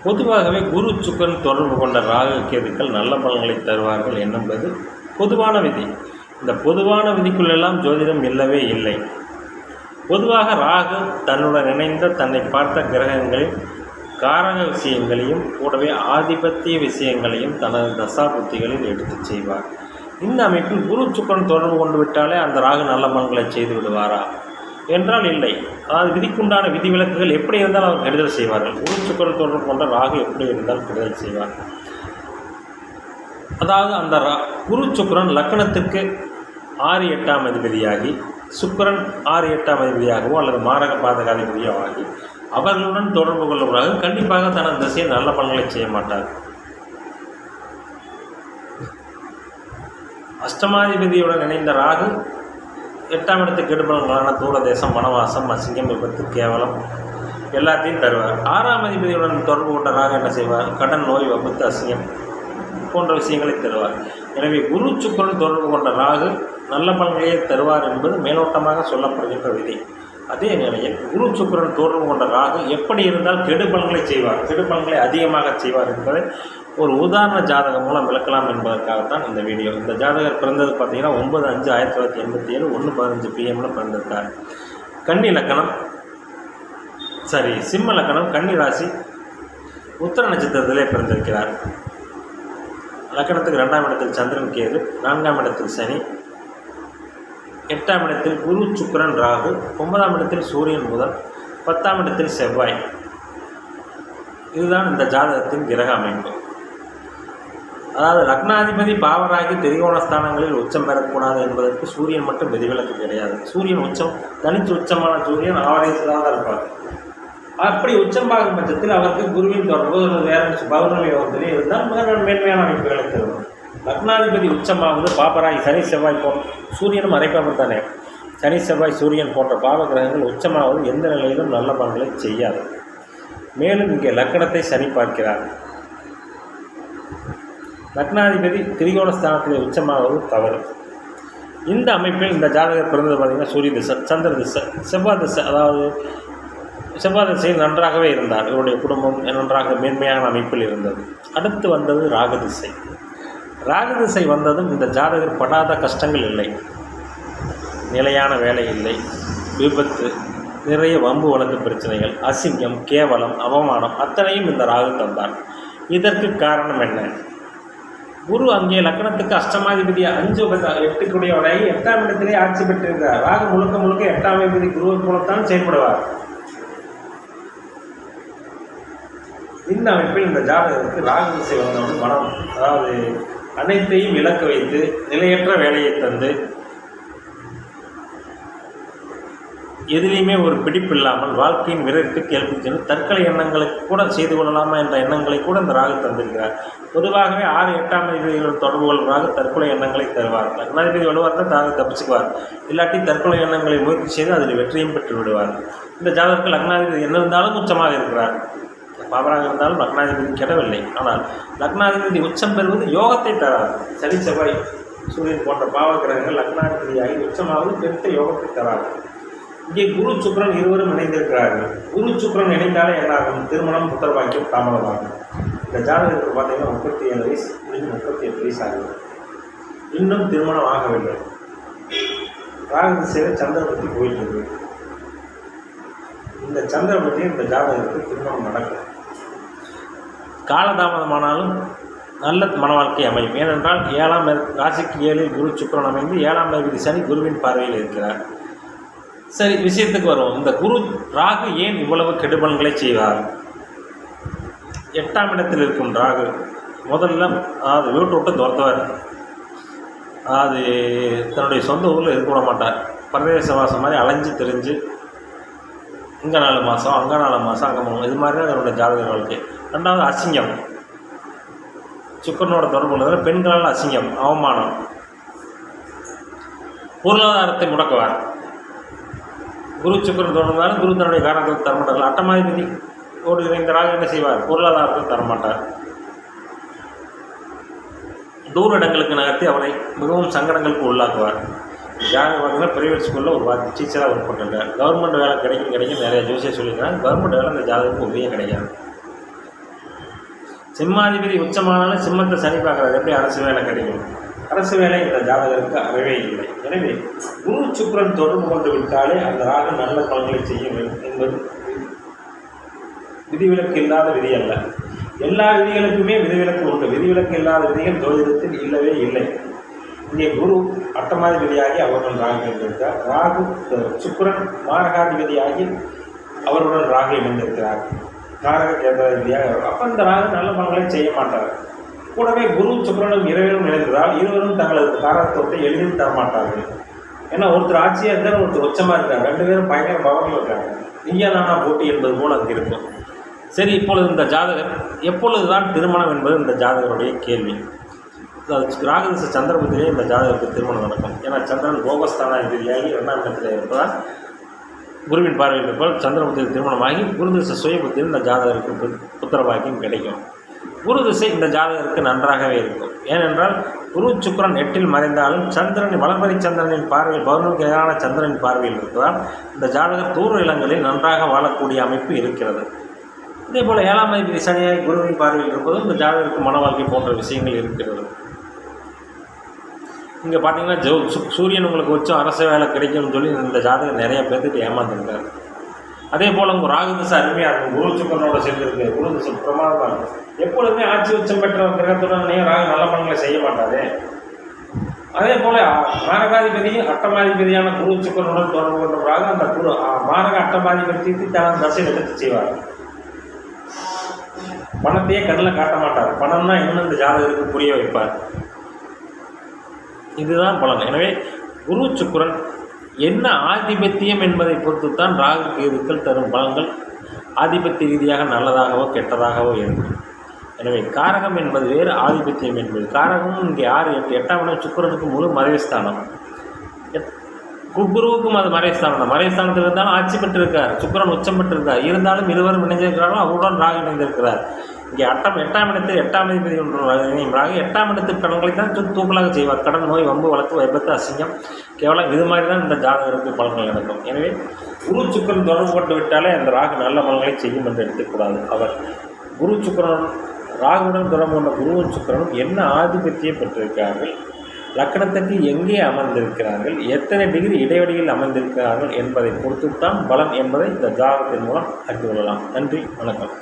பொதுவாகவே குரு சுக்கிரன் தொடர்பு கொண்ட ராகு கேதுக்கள் நல்ல பலன்களை தருவார்கள் என்பது பொதுவான விதி. இந்த பொதுவான விதிக்குள்ளெல்லாம் ஜோதிடம் இல்லவே இல்லை. பொதுவாக ராகு தன்னுடன் இணைந்த தன்னை பார்த்த கிரகங்களின் காரக விஷயங்களையும் கூடவே ஆதிபத்திய விஷயங்களையும் தனது தசாபுத்திகளில் எடுத்துச் செய்வார். இந்த அமைப்பில் குரு சுக்கிரன் தொடர்பு கொண்டு விட்டாலே அந்த ராகு நல்ல பலன்களை செய்து விடுவாரா என்றால் இல்லை. அதாவது விதிக்குண்டான விதிவிலக்குகள் எப்படி இருந்தால் அவர் கெடுதல் செய்வார்கள். குரு சுக்கிரன் தொடர்பு கொண்ட ராகு எப்படி இருந்தால் கெடுதல் செய்வார்கள். அதாவது அந்த குரு சுக்கிரன் லக்னத்துக்கு 6 8ஆம் அதிபதியாகி, சுக்கிரன் 6 8ஆம் அதிபதியாகவோ அல்லது மாரக பாதக அதிபதியோ ஆகி அவர்களுடன் தொடர்பு கொள்ளும் கண்டிப்பாக தனது திசையை நல்ல பலன்களை செய்ய மாட்டார். அஷ்டமாதிபதியுடன் இணைந்த ராகு 8ஆம் இடத்துக்கு கெடுபலன்களான தூரதேசம், வனவாசம், அசிங்கம், விபத்து, கேவலம் எல்லாத்தையும் தருவார். 6ஆம் அதிபதியுடன் தொடர்பு கொண்ட ராகு என்ன செய்வார்? கடன், நோய், விபத்து, அசிங்கம் போன்ற விஷயங்களை தருவார். எனவே குரு சுக்கிரன் தொடர்பு கொண்ட ராகு நல்ல பலன்களையே தருவார் என்பது மேலோட்டமாக சொல்லப்படுகின்ற விதி. அதே நிலையில் குரு சுக்கிரன் தொடர்பு கொண்ட ராகு எப்படி இருந்தால் கெடுபலன்களை செய்வார், கெடுபலன்களை அதிகமாக செய்வார் என்பதை ஒரு உதாரண ஜாதகம் மூலம் விளக்கலாம் என்பதற்காகத்தான் இந்த வீடியோ. இந்த ஜாதகர் பிறந்தது பார்த்தீங்கன்னா 9/5/1987 1:15 PM பிறந்திருக்கார். கன்னி லக்கணம் சிம்ம லக்கணம், கன்னி ராசி, உத்திர நட்சத்திரத்திலே பிறந்திருக்கிறார். லக்கணத்துக்கு 2ஆம் இடத்தில் சந்திரன் கேது, 4ஆம் இடத்தில் சனி, 8ஆம் இடத்தில் குரு சுக்கிரன் ராகு, 9ஆம் இடத்தில் சூரியன் புதன், 10ஆம் இடத்தில் செவ்வாய். இதுதான் இந்த ஜாதகத்தின் கிரக அமைப்பு. அதாவது லக்னாதிபதி பாவராகி திரிகோண ஸ்தானங்களில் உச்சம் பெறக்கூடாது என்பதற்கு சூரியன் மட்டும் விதிவிலக்கு கிடையாது. சூரியன் உச்சம், தனித்து உச்சமான சூரியன் ஆவரேஜில் தான் இருப்பார். அப்படி உச்சமாகும் பட்சத்தில் அவருக்கு குருவின் தொடர்பு வேறு பௌர்ணமி யோகத்திலே இருந்தால் மேன்மையான அமைப்புகளை தரும். லக்னாதிபதி உச்சமாவது பாபராகி சனி செவ்வாய் சூரியனும் அரைப்பாமல் தானே. சனி செவ்வாய் சூரியன் போன்ற பாவ கிரகங்கள் உச்சமாவது எந்த நிலையிலும் நல்ல பலன்களை செய்யாது. மேலும் இங்கே லக்கணத்தை சனி பார்க்கிறார். லக்னாதிபதி திரிகோண ஸ்தானத்திலே உச்சமாவது தவறு. இந்த அமைப்பில் இந்த ஜாதகர் பிறந்தது பார்த்திங்கன்னா சூரிய திசை, சந்திர திசை, செவ்வாய் திசை. அதாவது செவ்வாய் திசையில் நன்றாகவே இருந்தார். இவருடைய குடும்பம் நன்றாக மேன்மையான அமைப்பில் இருந்தது. அடுத்து வந்தது ராகு திசை. ராகு திசை வந்ததும் இந்த ஜாதகர் படாத கஷ்டங்கள் இல்லை. நிலையான வேலை இல்லை, விபத்து, நிறைய வம்பு வழக்கு பிரச்சனைகள், அசிங்கம், கேவலம், அவமானம் அத்தனையும் இந்த ராகு தந்தார். இதற்கு காரணம் என்ன? குரு அங்கே லக்னத்துக்கு அஷ்டமாதிபதி 5 8 கூடியவரை 8ஆம் இடத்திலே ஆட்சி பெற்றிருக்கிறார். ராகு முழுக்க முழுக்க 8ஆம் அதிபதி குருவை போலத்தான் செயல்படுவார். இந்த அமைப்பில் இந்த ஜாதகருக்கு ராகு திசை வந்தவுடன் மனம், அதாவது அனைத்தையும் இலக்கு வைத்து நிலையற்ற வேலையை தந்து எதிலையுமே ஒரு பிடிப்பில்லாமல் வாழ்க்கையின் விரைவுக்கு கேள்வி சென்று தற்கொலை எண்ணங்களை கூட செய்து கொள்ளலாமா என்ற எண்ணங்களை கூட இந்த ராகு தந்திருக்கிறார். பொதுவாகவே 6 8ஆம் அதிபதிகள் தொடர்பு கொள்வதாக தற்கொலை எண்ணங்களை தருவார். லக்னாதிபதி வலுவார்தான் தாங்க தப்பிச்சுக்குவார். இல்லாட்டி தற்கொலை எண்ணங்களை முயற்சி செய்து அதில் வெற்றியும் பெற்று விடுவார். இந்த ஜாதகத்தில் லக்னாதிபதி என்ன இருந்தாலும் உச்சமாக இருக்கிறார். பாவராக இருந்தாலும் லக்னாதிபதி கெடவில்லை. ஆனால் லக்னாதிபதி உச்சம் பெறுவது யோகத்தை தராது. சனி செவ்வாய் சூரியன் போன்ற பாவ கிரகங்கள் லக்னாதிபதியாகி உச்சமாவது பெருத்த யோகத்தை தராது. இங்கே குரு சுக்கிரன் இருவரும் இணைந்திருக்கிறார்கள். குரு சுக்கிரன் இணைந்தாலே என்னாகும்? திருமணம், புத்திர பாக்கியம் தாமதமாகும். இந்த ஜாதகத்துக்கு பார்த்தீங்கன்னா 37 வயசு முடிஞ்சு 38 வயசு ஆகுது. இன்னும் திருமணம் ஆகவில்லை. ராகு திசையில் சந்திரபத்தி போயிட்டு இருக்கு. இந்த சந்திரபத்தியும் இந்த ஜாதகத்துக்கு திருமணம் நடக்கும். காலதாமதமானாலும் நல்ல மன வாழ்க்கை அமையும். ஏனென்றால் 7ஆம் ராசிக்கு 7இல் குரு சுக்கிரன் அமைந்து 7ஆம் அதிபதி சனி குருவின் பார்வையில் இருக்கிறார். சரி, விஷயத்துக்கு வருவோம். இந்த குரு ராகு ஏன் இவ்வளவு கெடுபலன்களை செய்வார்? 8ஆம் இடத்தில் இருக்கும் ராகு முதல்ல அதாவது வீட்டு விட்டு துரத்துவார். அதாவது தன்னுடைய சொந்த ஊரில் இருக்க விட மாட்டார். பரதேசவாசம் மாதிரி அலைஞ்சு தெரிஞ்சு இங்கே 4 மாதம் அங்கே 4 மாதம் அங்கே 3, இது மாதிரி தான் அதனுடைய ஜாதக வாழ்க்கை. 2வது அசிங்கம். சுக்கிரனோட தொடர்பு உள்ளதில் பெண்களால் அசிங்கம், அவமானம், பொருளாதாரத்தை முடக்குவார். குரு சுக்கிரன் தொடர்ந்தாலும் குரு தன்னுடைய காரணத்தை தரமாட்டார்கள். அட்டமாதிபதி ஓடு இணைந்தராக என்ன செய்வார்? பொருளாதாரத்தை தரமாட்டார். தூர இடங்களுக்கு நகர்த்தி அவனை மிகவும் சங்கடங்களுக்கு உள்ளாக்குவார். யார் பார்த்தீங்கன்னா ப்ரைவேட் ஸ்கூலில் ஒரு டீச்சராக ஒர்க் பண்ணிருக்கார். கவர்மெண்ட் வேலை கிடைக்கும் நிறைய ஜோசியை சொல்லியிருக்காங்க. கவர்மெண்ட் வேலை இந்த ஜாதகத்துக்கு உதவியே கிடைக்காது. சிம்மாதிபதி உச்சமானாலும் சிம்மத்தை சனி பார்க்குறது எப்படி அரசு வேலை கிடைக்கும்? அரசு வேலை இந்த ஜாதகருக்கு அறவே இல்லை. எனவே குரு சுக்கிரன் தொடர்பு கொண்டு விட்டாலே அந்த ராகு நல்ல பலன்களை செய்யும் என்பது விதிவிலக்கு இல்லாத விதி அல்ல. எல்லா விதிகளுக்குமே விதிவிலக்கு உண்டு. விதிவிலக்கு இல்லாத விதிகள் ஜோதிடத்தில் இல்லவே இல்லை. இங்கே குரு அட்டமாதிபதியாகி அவருடன் ராகு இணைந்திருக்கிறார். ராகு சுக்கிரன் மாரகாதிபதியாகி அவருடன் ராகு இணைந்திருக்கிறார். காரக கேந்திராதிபதியாக. அப்போ இந்த ராகு நல்ல பலன்களை செய்ய மாட்டார். கூடவே குரு சுக்கிரனும் இரவிலும் இணைந்ததால் இருவரும் தங்களது காரகத்துவத்தை எளிதில் தரமாட்டார்கள். ஏன்னா ஒருத்தர் ஆட்சியாக இருந்தாலும் ஒருத்தர் உச்சமாக இருக்காங்க. ரெண்டு பேரும் பயங்கர பவனில் இருக்காங்க. நீயா நானா போட்டி என்பது போல் அங்கே இருக்கும். சரி, இப்பொழுது இந்த ஜாதகர் எப்பொழுது தான் திருமணம் என்பது இந்த ஜாதகருடைய கேள்வி. ராகுதச சந்திரபுத்திலே இந்த ஜாதகருக்கு திருமணம் நடக்கும். ஏன்னா சந்திரன் கோபஸ்தானாதிபதியாகி 2ஆம் இடத்தில் இருப்பதால் குருவின் பார்வையில் இருப்பதால் சந்திரபுத்தியில் திருமணமாகி குருதிசை சுயபுத்தியில் இந்த ஜாதகருக்கு புத்திரபாக்கியம் கிடைக்கும். குரு திசை இந்த ஜாதகருக்கு நன்றாகவே இருக்கும். ஏனென்றால் குரு சுக்கிரன் 8இல் மறைந்தாலும் சந்திரன் வளர்மறை சந்திரனின் பார்வையில் பௌர்ணமிக்கு எதிரான சந்திரனின் பார்வையில் இருப்பதால் இந்த ஜாதகர் தூர இல்லங்களில் நன்றாக வாழக்கூடிய அமைப்பு இருக்கிறது. இதே போல் 7ஆம் அதிபதி சனியாய் குருவின் பார்வையில் இருப்பதும் இந்த ஜாதகருக்கு மன வாழ்க்கை போன்ற விஷயங்கள் இருக்கிறது. இங்கே பார்த்தீங்கன்னா சூரியன் உங்களுக்கு வச்சும் அரசு வேலை கிடைக்கும்னு சொல்லி இந்த ஜாதகம் நிறைய பேர்த்துட்டு ஏமாந்துருக்காரு. அதே போல் உங்கள் ராகுதிசை அருமையாக இருக்கும். குரு சுக்கிரனோட சேர்ந்துருக்கு. குருதிசை பிரமாதமாக இருக்கும். எப்பொழுதுமே ஆட்சி உச்சம் பெற்ற கிரகத்துடனே ராகு நல்ல பலன்களை செய்ய மாட்டாரு. அதே போல் மாரகாதிபதி அட்டமாதிபதியான குரு சுக்கிரனுடன் தொடர்பு கொண்ட ராகு அந்த குரு மாரக அட்டமாதிபதி தனது தசையில் எடுத்து செய்வார். பணத்தையே கண்ணில் காட்ட மாட்டார். பணம்னா இன்னும் இந்த ஜாதகருக்கு புரிய வைப்பார். இதுதான் பலன். எனவே குரு சுக்கிரன் என்ன ஆதிபத்தியம் என்பதை பொறுத்து தான் ராகு கேதுக்கள் தரும் பலன்கள் ஆதிபத்திய ரீதியாக நல்லதாகவோ கெட்டதாகவோ இருக்கும். எனவே காரகம் என்பது வேறு, ஆதிபத்தியம் என்பது காரகமும் இங்கே 6, 8, 8ஆம் இடம் சுக்கிரனுக்கு முழு மறைவுஸ்தானம். குருவுக்கும் அது மறைவுஸ்தானம் தான். மறைவுஸ்தானத்தில் இருந்தாலும் ஆட்சி பெற்றிருக்கார். சுக்கிரன் உச்சம் பெற்றிருக்கார். இருந்தாலும் இருவரும் இணைந்திருக்கிறார்கள். அவருடன் ராகு இணைந்திருக்கிறார். இங்கே 8ஆம் இடத்தில் 8ஆம் அதிபதி ராகு 8ஆம் இடத்து பலன்களை தான் தூக்கலாக செய்வார். கடன், நோய், வம்பு, வழக்கு, விபத்து, அசிங்கம், கேவலம் இது மாதிரி தான் இந்த ஜாதகருக்கு பலன்கள் நடக்கும். எனவே குரு சுக்கிரன் தொடர்பு கொண்டு விட்டாலே அந்த ராகு நல்ல பலன்களை செய்யும் என்று எடுத்துக்கூடாது. அவர் குரு சுக்கிரன் ராகுடன் தொடர்பு கொண்ட குருவும் சுக்கிரனும் என்ன ஆதிபத்தியம் பெற்றிருக்கிறார்கள், லக்கணத்துக்கு எங்கே அமர்ந்திருக்கிறார்கள், எத்தனை டிகிரி இடைவெளியில் அமர்ந்திருக்கிறார்கள் என்பதை பொறுத்துத்தான் பலன் என்பதை இந்த ஜாதகத்தின் மூலம் அறிந்து கொள்ளலாம். நன்றி, வணக்கம்.